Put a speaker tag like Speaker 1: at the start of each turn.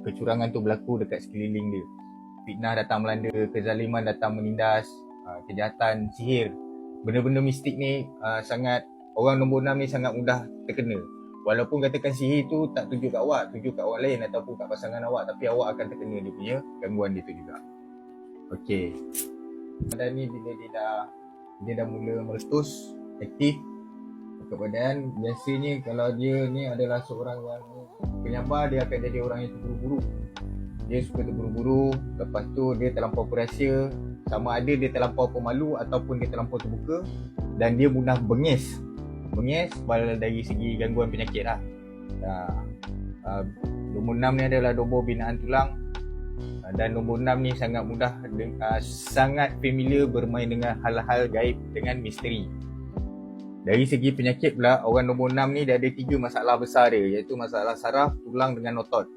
Speaker 1: kecurangan tu berlaku dekat sekeliling dia. Fitnah datang melanda, kezaliman datang menindas, kejahatan, sihir. Benda-benda mistik ni sangat, orang nombor 6 ni sangat mudah terkena. Walaupun katakan sihir tu tak tuju kat awak, tuju kat orang lain ataupun kat pasangan awak, tapi awak akan terkena dia punya gangguan dia tu juga. Okey. Badan ni bila dia dah mula meletus, aktif dekat badan, biasanya kalau dia ni adalah seorang yang penyabar, dia akan jadi orang yang terburu-buru. Dia suka terburu-buru, lepas tu dia terlampau perasa, sama ada dia terlampau pemalu ataupun dia terlampau terbuka, dan dia mudah bengis dari segi gangguan penyakit lah. Nombor 6 ni adalah nombor binaan tulang, dan nombor 6 ni sangat mudah, sangat familiar bermain dengan hal-hal gaib dengan misteri. Dari segi penyakit pula, orang nombor 6 ni dia ada 3 masalah besar dia, iaitu masalah saraf, tulang dengan otot.